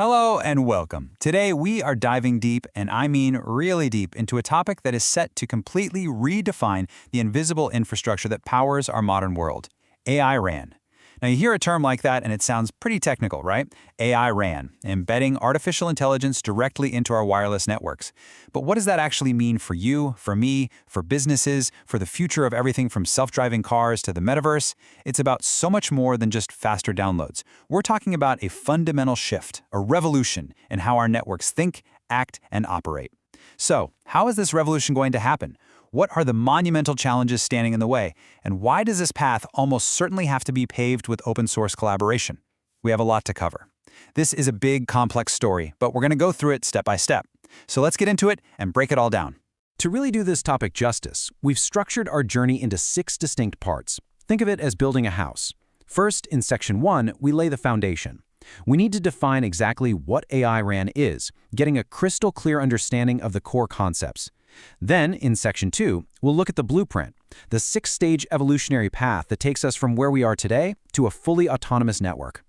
Hello and welcome. Today we are diving deep, and I mean really deep, into a topic that is set to completely redefine the invisible infrastructure that powers our modern world, AI RAN. Now you hear a term like that and it sounds pretty technical, right? AI RAN, embedding artificial intelligence directly into our wireless networks. But what does that actually mean for you, for me, for businesses, for the future of everything from self-driving cars to the metaverse? It's about so much more than just faster downloads. We're talking about a fundamental shift, a revolution in how our networks think, act, and operate. So, how is this revolution going to happen? What are the monumental challenges standing in the way? And why does this path almost certainly have to be paved with open source collaboration? We have a lot to cover. This is a big, complex story, but we're going to go through it step by step. So let's get into it and break it all down. To really do this topic justice, we've structured our journey into 6 distinct parts. Think of it as building a house. First, in Section 1, we lay the foundation. We need to define exactly what AI RAN is, getting a crystal clear understanding of the core concepts. Then, in Section 2, we'll look at the blueprint, the 6-stage evolutionary path that takes us from where we are today to a fully autonomous network.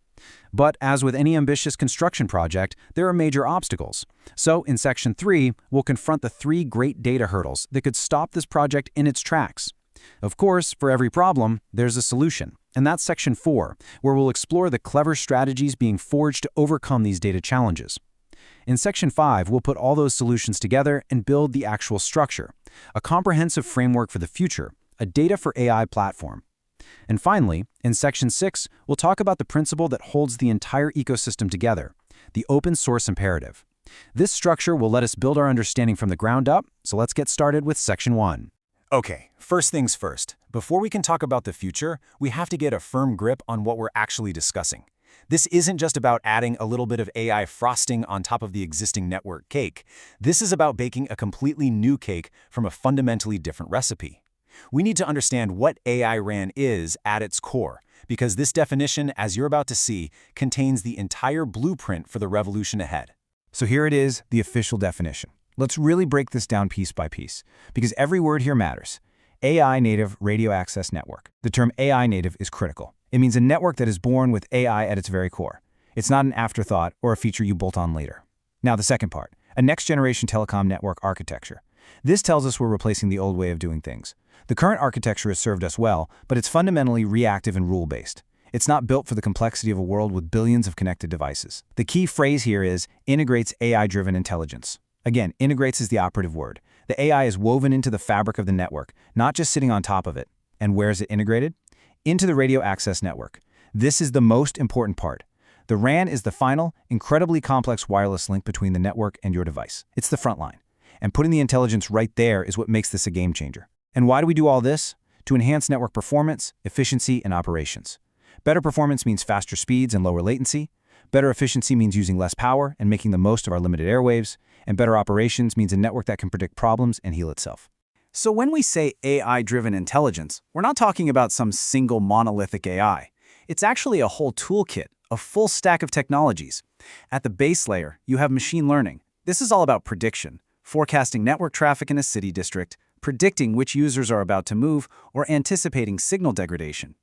But as with any ambitious construction project, there are major obstacles. So, in Section 3, we'll confront the 3 great data hurdles that could stop this project in its tracks. Of course, for every problem, there's a solution, and that's Section 4, where we'll explore the clever strategies being forged to overcome these data challenges. In Section 5, we'll put all those solutions together and build the actual structure, a comprehensive framework for the future, a data for AI platform. And finally, in Section 6, we'll talk about the principle that holds the entire ecosystem together, the open source imperative. This structure will let us build our understanding from the ground up, so let's get started with Section 1. Okay, first things first. Before we can talk about the future, we have to get a firm grip on what we're actually discussing. This isn't just about adding a little bit of AI frosting on top of the existing network cake. This is about baking a completely new cake from a fundamentally different recipe. We need to understand what AI RAN is at its core, because this definition, as you're about to see, contains the entire blueprint for the revolution ahead. So here it is, the official definition. Let's really break this down piece by piece, because every word here matters. AI native radio access network. The term AI native is critical. It means a network that is born with AI at its very core. It's not an afterthought or a feature you bolt on later. Now the second part, a next-generation telecom network architecture. This tells us we're replacing the old way of doing things. The current architecture has served us well, but it's fundamentally reactive and rule-based. It's not built for the complexity of a world with billions of connected devices. The key phrase here is integrates AI-driven intelligence. Again, integrates is the operative word. The AI is woven into the fabric of the network, not just sitting on top of it. And where is it integrated? Into the radio access network. This is the most important part. The RAN is the final, incredibly complex wireless link between the network and your device. It's the front line. And putting the intelligence right there is what makes this a game changer. And why do we do all this? To enhance network performance, efficiency, and operations. Better performance means faster speeds and lower latency. Better efficiency means using less power and making the most of our limited airwaves. And better operations means a network that can predict problems and heal itself. So when we say AI-driven intelligence, we're not talking about some single monolithic AI. It's actually a whole toolkit, a full stack of technologies. At the base layer, you have machine learning. This is all about prediction, forecasting network traffic in a city district, predicting which users are about to move, or anticipating signal degradation.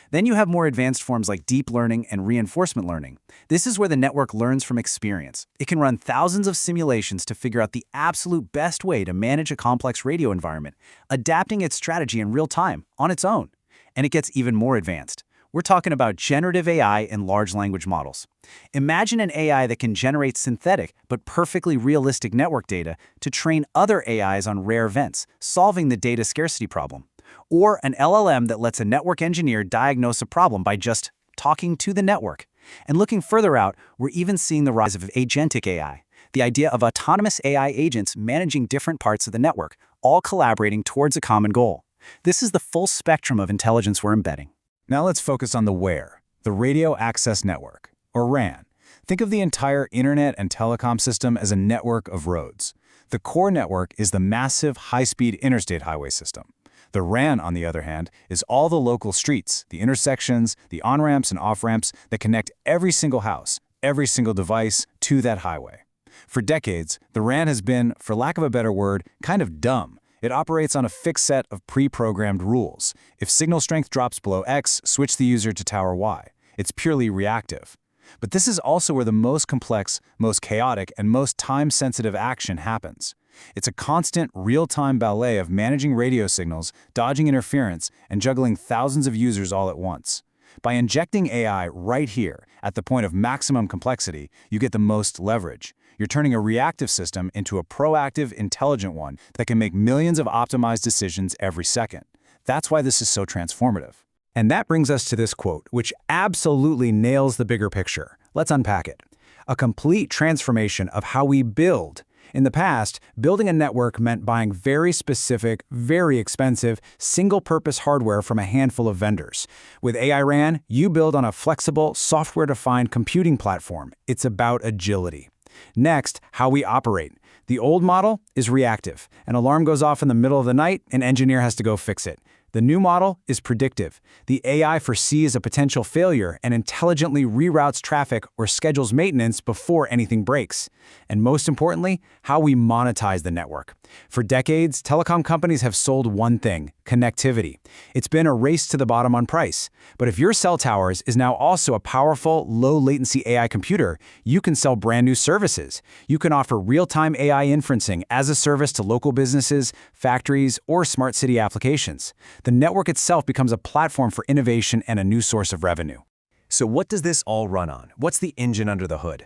Then you have more advanced forms like deep learning and reinforcement learning. This is where the network learns from experience. It can run thousands of simulations to figure out the absolute best way to manage a complex radio environment, adapting its strategy in real time, on its own. And it gets even more advanced. We're talking about generative AI and large language models. Imagine an AI that can generate synthetic but perfectly realistic network data to train other AIs on rare events, solving the data scarcity problem. Or an LLM that lets a network engineer diagnose a problem by just talking to the network. And looking further out, we're even seeing the rise of agentic AI, the idea of autonomous AI agents managing different parts of the network, all collaborating towards a common goal. This is the full spectrum of intelligence we're embedding. Now let's focus on the where, the radio access network, or RAN. Think of the entire internet and telecom system as a network of roads. The core network is the massive high-speed interstate highway system. The RAN, on the other hand, is all the local streets, the intersections, the on-ramps and off-ramps that connect every single house, every single device to that highway. For decades, the RAN has been, for lack of a better word, kind of dumb. It operates on a fixed set of pre-programmed rules. If signal strength drops below X, switch the user to tower Y. It's purely reactive. But this is also where the most complex, most chaotic, and most time-sensitive action happens. It's a constant, real-time ballet of managing radio signals, dodging interference, and juggling thousands of users all at once. By injecting AI right here, at the point of maximum complexity, you get the most leverage. You're turning a reactive system into a proactive, intelligent one that can make millions of optimized decisions every second. That's why this is so transformative. And that brings us to this quote, which absolutely nails the bigger picture. Let's unpack it. A complete transformation of how we build. In the past, building a network meant buying very specific, very expensive, single-purpose hardware from a handful of vendors. With AI RAN, you build on a flexible, software-defined computing platform. It's about agility. Next, how we operate. The old model is reactive. An alarm goes off in the middle of the night, an engineer has to go fix it. The new model is predictive. The AI foresees a potential failure and intelligently reroutes traffic or schedules maintenance before anything breaks. And most importantly, how we monetize the network. For decades, telecom companies have sold one thing: connectivity. It's been a race to the bottom on price. But if your cell towers is now also a powerful, low-latency AI computer, you can sell brand new services. You can offer real-time AI inferencing as a service to local businesses, factories, or smart city applications. The network itself becomes a platform for innovation and a new source of revenue. So what does this all run on? What's the engine under the hood?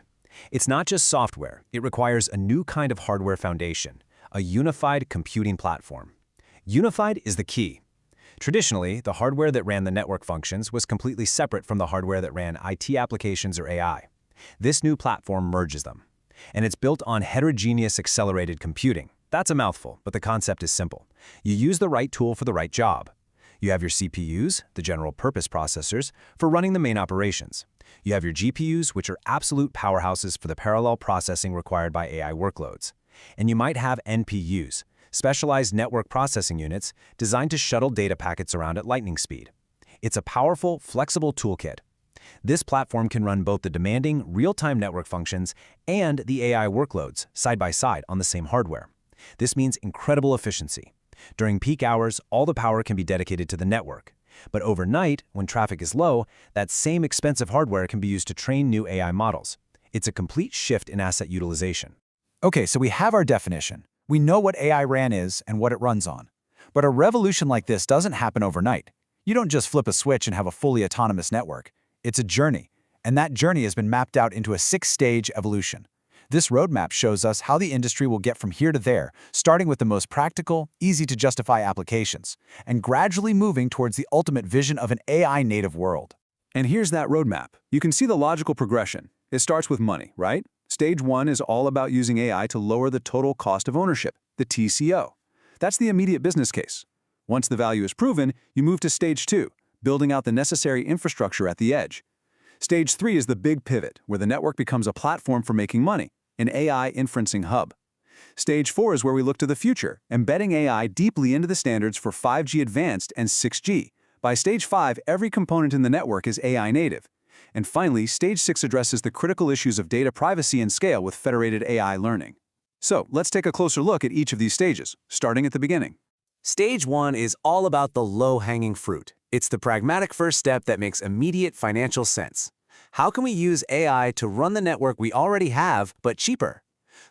It's not just software. It requires a new kind of hardware foundation, a unified computing platform. Unified is the key. Traditionally, the hardware that ran the network functions was completely separate from the hardware that ran IT applications or AI. This new platform merges them. And it's built on heterogeneous accelerated computing. That's a mouthful, but the concept is simple. You use the right tool for the right job. You have your CPUs, the general purpose processors, for running the main operations. You have your GPUs, which are absolute powerhouses for the parallel processing required by AI workloads. And you might have NPUs, specialized network processing units designed to shuttle data packets around at lightning speed. It's a powerful, flexible toolkit. This platform can run both the demanding, real-time network functions and the AI workloads side by side on the same hardware. This means incredible efficiency. During peak hours, all the power can be dedicated to the network. But overnight, when traffic is low, that same expensive hardware can be used to train new AI models. It's a complete shift in asset utilization. Okay, so we have our definition. We know what AI RAN is and what it runs on. But a revolution like this doesn't happen overnight. You don't just flip a switch and have a fully autonomous network. It's a journey, and that journey has been mapped out into a 6-stage evolution. This roadmap shows us how the industry will get from here to there, starting with the most practical, easy-to-justify applications, and gradually moving towards the ultimate vision of an AI-native world. And here's that roadmap. You can see the logical progression. It starts with money, right? Stage 1 is all about using AI to lower the total cost of ownership, the TCO. That's the immediate business case. Once the value is proven, you move to Stage 2, building out the necessary infrastructure at the edge. Stage 3 is the big pivot, where the network becomes a platform for making money, an AI inferencing hub. Stage 4 is where we look to the future, embedding AI deeply into the standards for 5G Advanced and 6G. By Stage 5, every component in the network is AI native. And finally, Stage 6 addresses the critical issues of data privacy and scale with federated AI learning. So, let's take a closer look at each of these stages, starting at the beginning. Stage 1 is all about the low-hanging fruit. It's the pragmatic first step that makes immediate financial sense. How can we use AI to run the network we already have, but cheaper?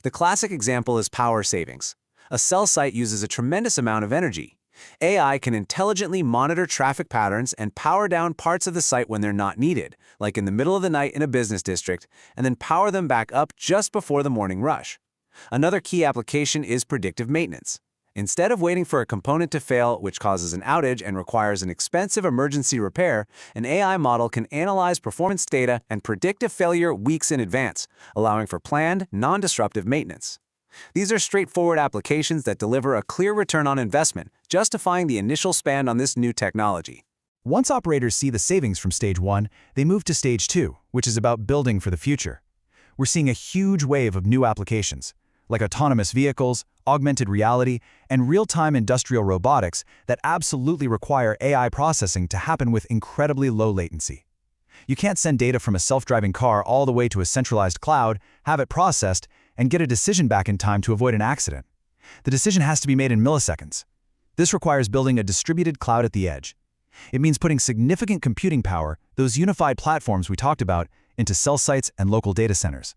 The classic example is power savings. A cell site uses a tremendous amount of energy. AI can intelligently monitor traffic patterns and power down parts of the site when they're not needed, like in the middle of the night in a business district, and then power them back up just before the morning rush. Another key application is predictive maintenance. Instead of waiting for a component to fail, which causes an outage and requires an expensive emergency repair, an AI model can analyze performance data and predict a failure weeks in advance, allowing for planned, non-disruptive maintenance. These are straightforward applications that deliver a clear return on investment, justifying the initial spend on this new technology. Once operators see the savings from Stage 1, they move to Stage 2, which is about building for the future. We're seeing a huge wave of new applications, like autonomous vehicles, augmented reality, and real-time industrial robotics that absolutely require AI processing to happen with incredibly low latency. You can't send data from a self-driving car all the way to a centralized cloud, have it processed, and get a decision back in time to avoid an accident. The decision has to be made in milliseconds. This requires building a distributed cloud at the edge. It means putting significant computing power, those unified platforms we talked about, into cell sites and local data centers.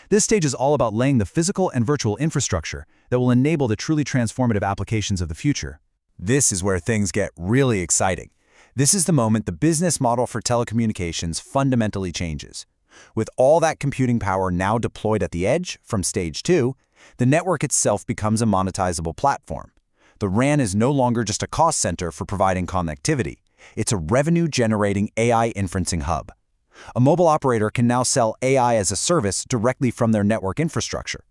This stage is all about laying the physical and virtual infrastructure that will enable the truly transformative applications of the future. This is where things get really exciting. This is the moment the business model for telecommunications fundamentally changes. With all that computing power now deployed at the edge from stage 2, the network itself becomes a monetizable platform. The RAN is no longer just a cost center for providing connectivity. It's a revenue-generating AI inferencing hub. A mobile operator can now sell AI as a service directly from their network infrastructure.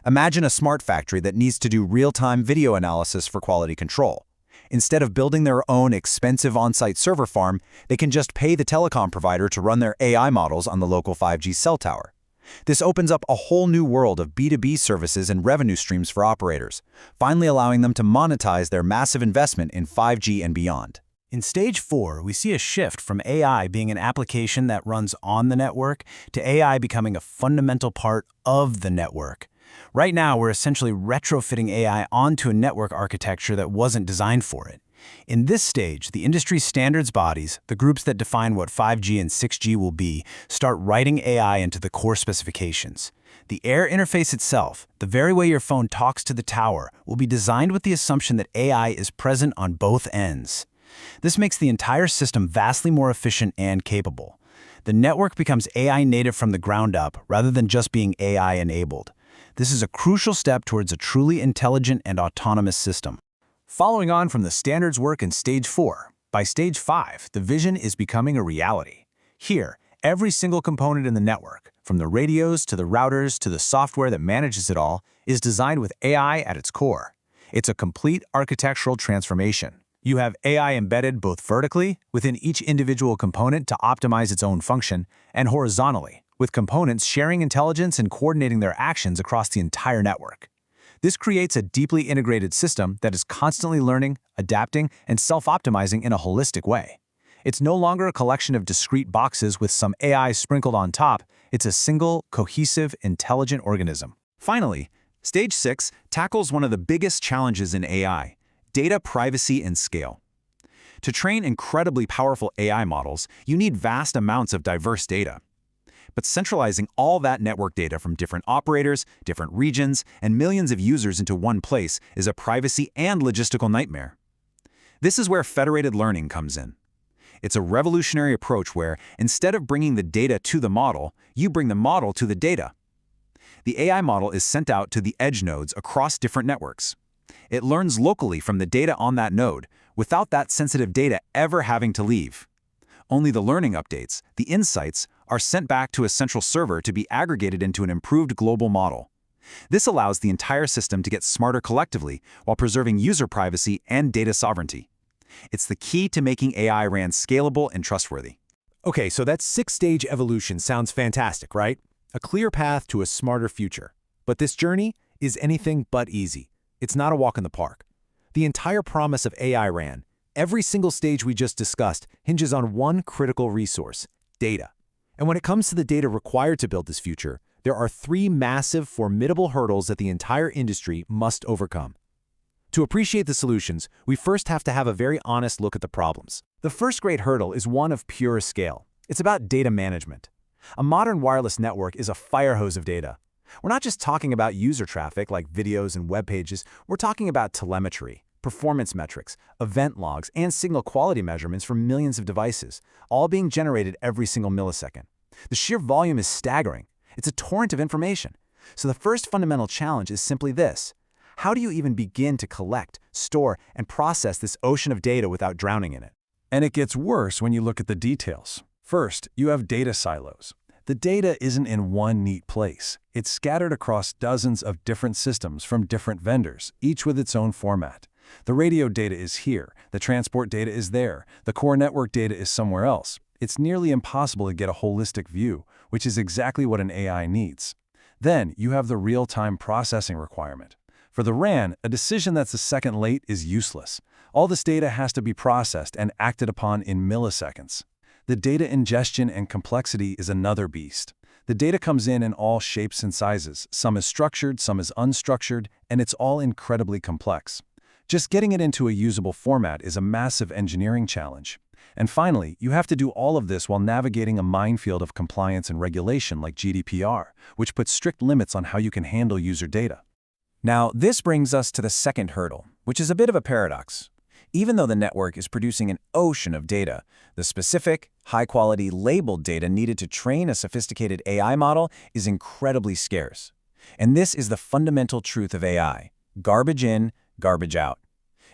Imagine a smart factory that needs to do real-time video analysis for quality control. Instead of building their own expensive on-site server farm, they can just pay the telecom provider to run their AI models on the local 5G cell tower. This opens up a whole new world of B2B services and revenue streams for operators, finally allowing them to monetize their massive investment in 5G and beyond. In stage 4, we see a shift from AI being an application that runs on the network to AI becoming a fundamental part of the network. Right now, we're essentially retrofitting AI onto a network architecture that wasn't designed for it. In this stage, the industry standards bodies, the groups that define what 5G and 6G will be, start writing AI into the core specifications. The air interface itself, the very way your phone talks to the tower, will be designed with the assumption that AI is present on both ends. This makes the entire system vastly more efficient and capable. The network becomes AI native from the ground up rather than just being AI enabled. This is a crucial step towards a truly intelligent and autonomous system. Following on from the standards work in stage 4, by stage 5, the vision is becoming a reality. Here, every single component in the network, from the radios to the routers to the software that manages it all, is designed with AI at its core. It's a complete architectural transformation. You have AI embedded both vertically, within each individual component to optimize its own function, and horizontally, with components sharing intelligence and coordinating their actions across the entire network. This creates a deeply integrated system that is constantly learning, adapting, and self-optimizing in a holistic way. It's no longer a collection of discrete boxes with some AI sprinkled on top. It's a single, cohesive, intelligent organism. Finally, stage 6 tackles one of the biggest challenges in AI: data privacy and scale. To train incredibly powerful AI models, you need vast amounts of diverse data. But centralizing all that network data from different operators, different regions, and millions of users into one place is a privacy and logistical nightmare. This is where federated learning comes in. It's a revolutionary approach where, instead of bringing the data to the model, you bring the model to the data. The AI model is sent out to the edge nodes across different networks. It learns locally from the data on that node, without that sensitive data ever having to leave. Only the learning updates, the insights, are sent back to a central server to be aggregated into an improved global model. This allows the entire system to get smarter collectively while preserving user privacy and data sovereignty. It's the key to making AI RAN scalable and trustworthy. Okay, so that 6-stage evolution sounds fantastic, right? A clear path to a smarter future. But this journey is anything but easy. It's not a walk in the park. The entire promise of AI RAN, every single stage we just discussed, hinges on one critical resource: data. And when it comes to the data required to build this future, there are 3 massive, formidable hurdles that the entire industry must overcome. To appreciate the solutions, we first have to have a very honest look at the problems. The first great hurdle is one of pure scale. It's about data management. A modern wireless network is a fire hose of data. We're not just talking about user traffic like videos and web pages, we're talking about telemetry, performance metrics, event logs, and signal quality measurements from millions of devices, all being generated every single millisecond. The sheer volume is staggering. It's a torrent of information. So the first fundamental challenge is simply this: how do you even begin to collect, store, and process this ocean of data without drowning in it? And it gets worse when you look at the details. First, you have data silos. The data isn't in one neat place. It's scattered across dozens of different systems from different vendors, each with its own format. The radio data is here, the transport data is there, the core network data is somewhere else. It's nearly impossible to get a holistic view, which is exactly what an AI needs. Then you have the real-time processing requirement. For the RAN, a decision that's a second late is useless. All this data has to be processed and acted upon in milliseconds. The data ingestion and complexity is another beast. The data comes in all shapes and sizes. Some is structured, some is unstructured, and it's all incredibly complex. Just getting it into a usable format is a massive engineering challenge. And finally, you have to do all of this while navigating a minefield of compliance and regulation like GDPR, which puts strict limits on how you can handle user data. Now, this brings us to the second hurdle, which is a bit of a paradox. Even though the network is producing an ocean of data, the specific, high-quality, labeled data needed to train a sophisticated AI model is incredibly scarce. And this is the fundamental truth of AI: garbage in, garbage out.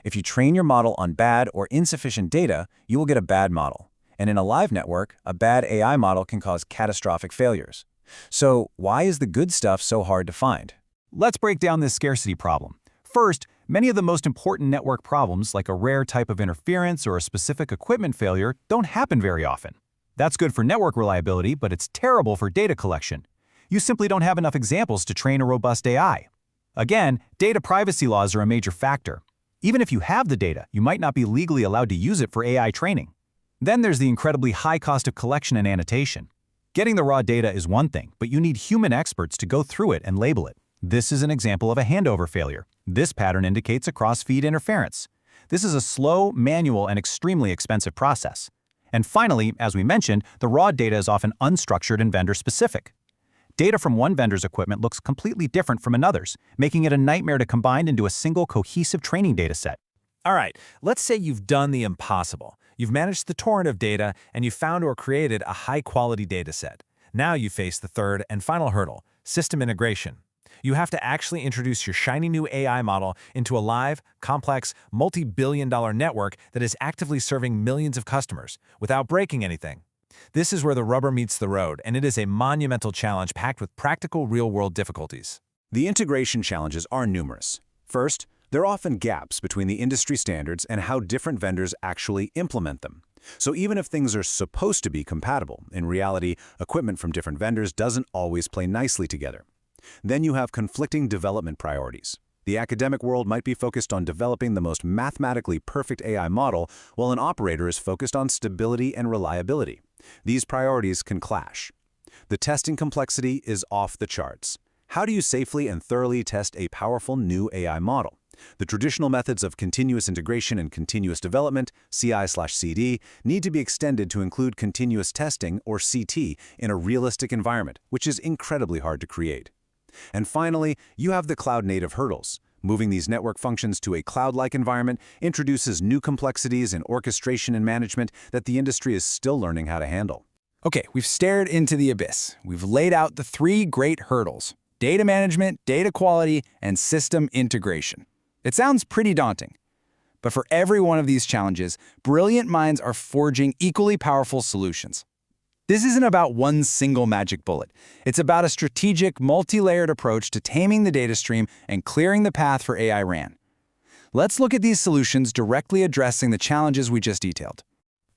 If you train your model on bad or insufficient data, you will get a bad model. And in a live network, a bad AI model can cause catastrophic failures. So why is the good stuff so hard to find? Let's break down this scarcity problem. First, many of the most important network problems, like a rare type of interference or a specific equipment failure, don't happen very often. That's good for network reliability, but it's terrible for data collection. You simply don't have enough examples to train a robust AI. Again, data privacy laws are a major factor. Even if you have the data, you might not be legally allowed to use it for AI training. Then there's the incredibly high cost of collection and annotation. Getting the raw data is one thing, but you need human experts to go through it and label it. This is an example of a handover failure. This pattern indicates a cross-feed interference. This is a slow, manual, and extremely expensive process. And finally, as we mentioned, the raw data is often unstructured and vendor-specific. Data from one vendor's equipment looks completely different from another's, making it a nightmare to combine into a single cohesive training dataset. All right, let's say you've done the impossible. You've managed the torrent of data, and you've found or created a high-quality dataset. Now you face the third and final hurdle: system integration. You have to actually introduce your shiny new AI model into a live, complex, multi-billion-dollar network that is actively serving millions of customers without breaking anything. This is where the rubber meets the road, and it is a monumental challenge packed with practical, real-world difficulties. The integration challenges are numerous. First, there are often gaps between the industry standards and how different vendors actually implement them. So even if things are supposed to be compatible, in reality, equipment from different vendors doesn't always play nicely together. Then you have conflicting development priorities. The academic world might be focused on developing the most mathematically perfect AI model, while an operator is focused on stability and reliability. These priorities can clash. The testing complexity is off the charts. How do you safely and thoroughly test a powerful new AI model? The traditional methods of continuous integration and continuous development, CI/CD, need to be extended to include continuous testing, or CT, in a realistic environment, which is incredibly hard to create. And finally, you have the cloud-native hurdles. Moving these network functions to a cloud-like environment introduces new complexities in orchestration and management that the industry is still learning how to handle. Okay, we've stared into the abyss. We've laid out the three great hurdles: data management, data quality, and system integration. It sounds pretty daunting. But for every one of these challenges, brilliant minds are forging equally powerful solutions. This isn't about one single magic bullet. It's about a strategic, multi-layered approach to taming the data stream and clearing the path for AI RAN. Let's look at these solutions directly addressing the challenges we just detailed.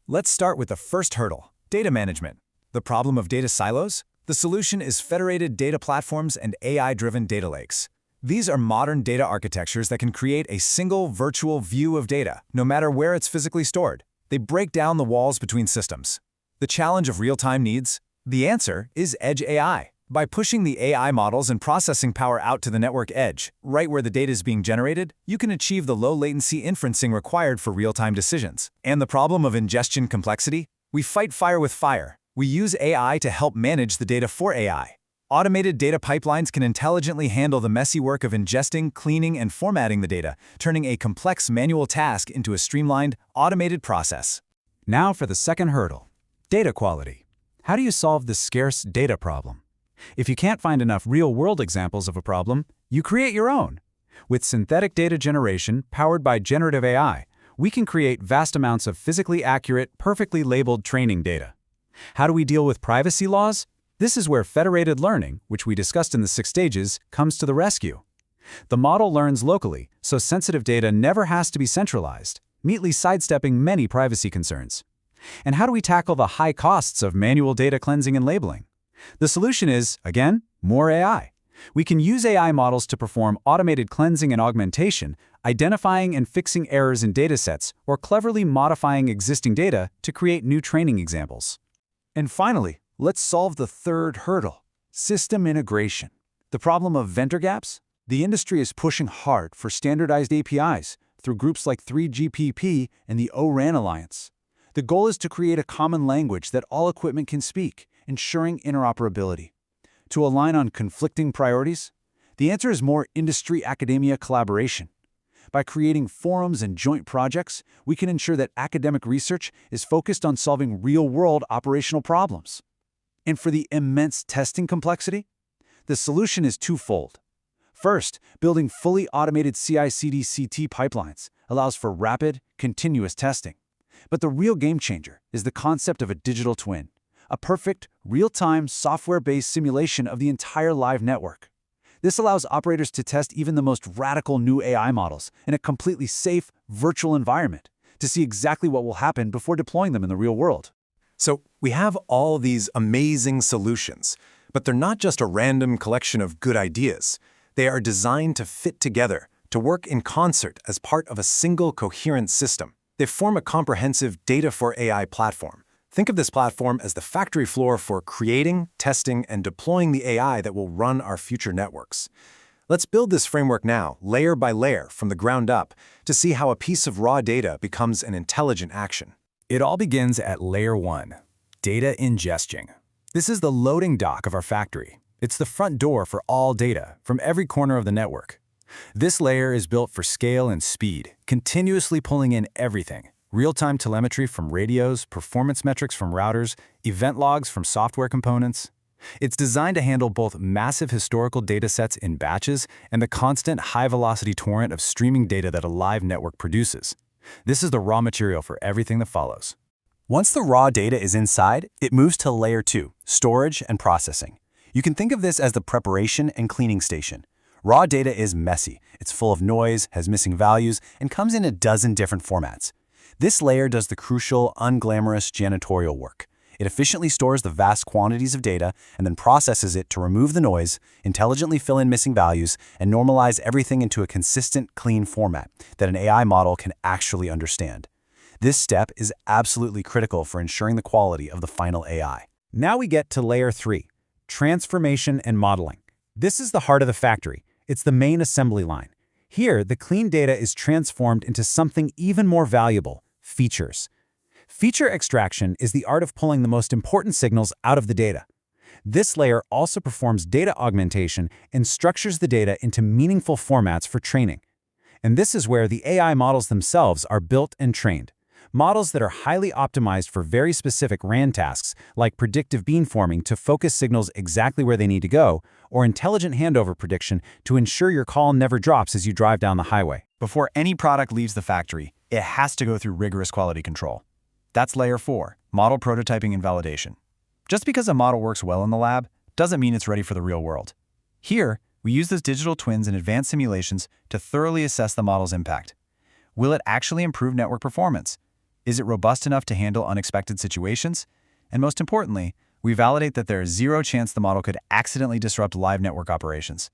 Let's start with the first hurdle: data management. The problem of data silos? The solution is federated data platforms and AI-driven data lakes. These are modern data architectures that can create a single virtual view of data, no matter where it's physically stored. They break down the walls between systems. The challenge of real-time needs? The answer is edge AI. By pushing the AI models and processing power out to the network edge, right where the data is being generated, you can achieve the low-latency inferencing required for real-time decisions. And the problem of ingestion complexity? We fight fire with fire. We use AI to help manage the data for AI. Automated data pipelines can intelligently handle the messy work of ingesting, cleaning, and formatting the data, turning a complex manual task into a streamlined, automated process. Now for the second hurdle: data quality. How do you solve this scarce data problem? If you can't find enough real-world examples of a problem, you create your own. With synthetic data generation powered by generative AI, we can create vast amounts of physically accurate, perfectly labeled training data. How do we deal with privacy laws? This is where federated learning, which we discussed in the 6 stages, comes to the rescue. The model learns locally, so sensitive data never has to be centralized, neatly sidestepping many privacy concerns. And how do we tackle the high costs of manual data cleansing and labeling? The solution is, again, more AI. We can use AI models to perform automated cleansing and augmentation, identifying and fixing errors in datasets, or cleverly modifying existing data to create new training examples. And finally, let's solve the third hurdle: system integration. The problem of vendor gaps? The industry is pushing hard for standardized APIs through groups like 3GPP and the O-RAN Alliance. The goal is to create a common language that all equipment can speak, ensuring interoperability. To align on conflicting priorities? The answer is more industry-academia collaboration. By creating forums and joint projects, we can ensure that academic research is focused on solving real-world operational problems. And for the immense testing complexity? The solution is twofold. First, building fully automated CI/CD/CT pipelines allows for rapid, continuous testing. But the real game changer is the concept of a digital twin, a perfect, real-time, software-based simulation of the entire live network. This allows operators to test even the most radical new AI models in a completely safe, virtual environment to see exactly what will happen before deploying them in the real world. So we have all these amazing solutions, but they're not just a random collection of good ideas. They are designed to fit together, to work in concert as part of a single coherent system. They form a comprehensive data for AI platform. Think of this platform as the factory floor for creating, testing, and deploying the AI that will run our future networks. Let's build this framework now, layer by layer, from the ground up, to see how a piece of raw data becomes an intelligent action. It all begins at Layer 1, data ingestion. This is the loading dock of our factory. It's the front door for all data from every corner of the network. This layer is built for scale and speed, continuously pulling in everything. Real-time telemetry from radios, performance metrics from routers, event logs from software components. It's designed to handle both massive historical datasets in batches and the constant high-velocity torrent of streaming data that a live network produces. This is the raw material for everything that follows. Once the raw data is inside, it moves to Layer 2, storage and processing. You can think of this as the preparation and cleaning station. Raw data is messy. It's full of noise, has missing values, and comes in a dozen different formats. This layer does the crucial, unglamorous janitorial work. It efficiently stores the vast quantities of data and then processes it to remove the noise, intelligently fill in missing values, and normalize everything into a consistent, clean format that an AI model can actually understand. This step is absolutely critical for ensuring the quality of the final AI. Now we get to Layer 3, transformation and modeling. This is the heart of the factory. It's the main assembly line. Here, the clean data is transformed into something even more valuable: features. Feature extraction is the art of pulling the most important signals out of the data. This layer also performs data augmentation and structures the data into meaningful formats for training. And this is where the AI models themselves are built and trained. Models that are highly optimized for very specific RAN tasks, like predictive beamforming to focus signals exactly where they need to go, or intelligent handover prediction to ensure your call never drops as you drive down the highway. Before any product leaves the factory, it has to go through rigorous quality control. That's Layer 4, model prototyping and validation. Just because a model works well in the lab doesn't mean it's ready for the real world. Here, we use those digital twins and advanced simulations to thoroughly assess the model's impact. Will it actually improve network performance? Is it robust enough to handle unexpected situations? And most importantly, we validate that there is zero chance the model could accidentally disrupt live network operations.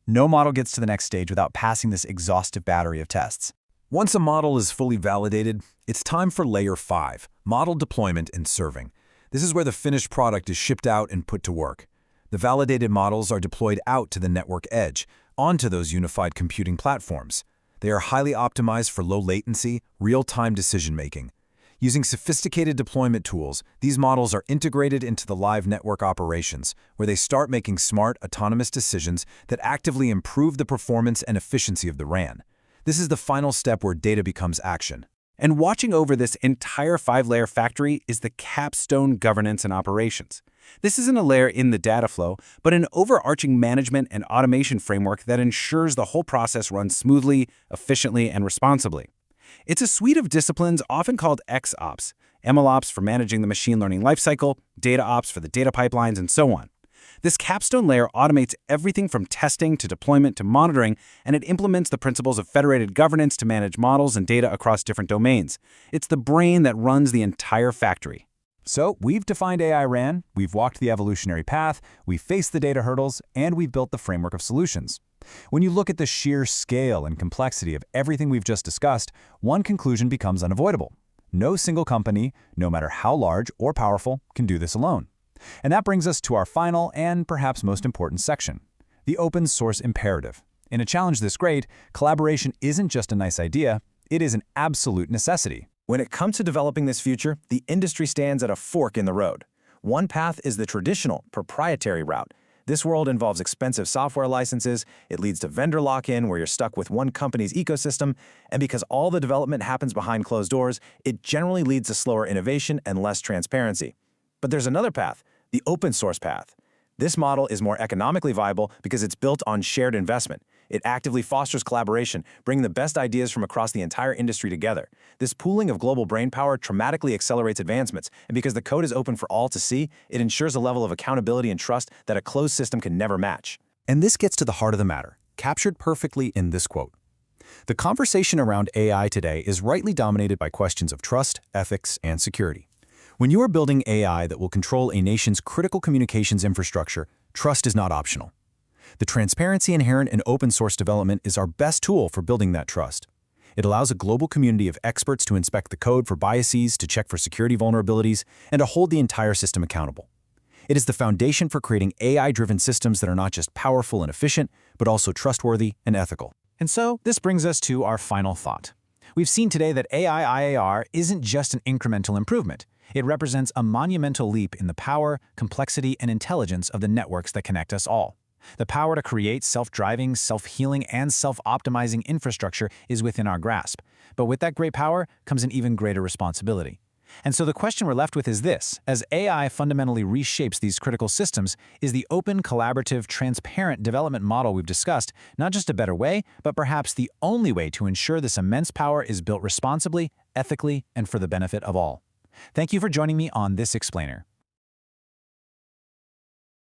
No model gets to the next stage without passing this exhaustive battery of tests. Once a model is fully validated, it's time for Layer 5, model deployment and serving. This is where the finished product is shipped out and put to work. The validated models are deployed out to the network edge, onto those unified computing platforms. They are highly optimized for low latency, real-time decision-making. Using sophisticated deployment tools, these models are integrated into the live network operations, where they start making smart, autonomous decisions that actively improve the performance and efficiency of the RAN. This is the final step where data becomes action. And watching over this entire 5-layer factory is the capstone governance and operations. This isn't a layer in the data flow, but an overarching management and automation framework that ensures the whole process runs smoothly, efficiently, and responsibly. It's a suite of disciplines often called XOps, MLOps for managing the machine learning lifecycle, data ops for the data pipelines, and so on. This capstone layer automates everything from testing to deployment to monitoring, and it implements the principles of federated governance to manage models and data across different domains. It's the brain that runs the entire factory. So, we've defined AI RAN, we've walked the evolutionary path, we've faced the data hurdles, and we've built the framework of solutions. When you look at the sheer scale and complexity of everything we've just discussed, one conclusion becomes unavoidable. No single company, no matter how large or powerful, can do this alone. And that brings us to our final and perhaps most important section, the open source imperative. In a challenge this great, collaboration isn't just a nice idea, it is an absolute necessity. When it comes to developing this future, the industry stands at a fork in the road. One path is the traditional, proprietary route. This world involves expensive software licenses, it leads to vendor lock-in where you're stuck with one company's ecosystem, and because all the development happens behind closed doors, it generally leads to slower innovation and less transparency. But there's another path, the open source path. This model is more economically viable because it's built on shared investment. It actively fosters collaboration, bringing the best ideas from across the entire industry together. This pooling of global brainpower dramatically accelerates advancements, and because the code is open for all to see, it ensures a level of accountability and trust that a closed system can never match. And this gets to the heart of the matter, captured perfectly in this quote. The conversation around AI today is rightly dominated by questions of trust, ethics, and security. When you are building AI that will control a nation's critical communications infrastructure, trust is not optional. The transparency inherent in open source development is our best tool for building that trust. It allows a global community of experts to inspect the code for biases, to check for security vulnerabilities, and to hold the entire system accountable. It is the foundation for creating AI-driven systems that are not just powerful and efficient, but also trustworthy and ethical. And so, this brings us to our final thought. We've seen today that AI IAR isn't just an incremental improvement. It represents a monumental leap in the power, complexity, and intelligence of the networks that connect us all. The power to create self-driving, self-healing, and self-optimizing infrastructure is within our grasp. But with that great power comes an even greater responsibility. And so the question we're left with is this: as AI fundamentally reshapes these critical systems, is the open, collaborative, transparent development model we've discussed not just a better way, but perhaps the only way to ensure this immense power is built responsibly, ethically, and for the benefit of all? Thank you for joining me on This Explainer.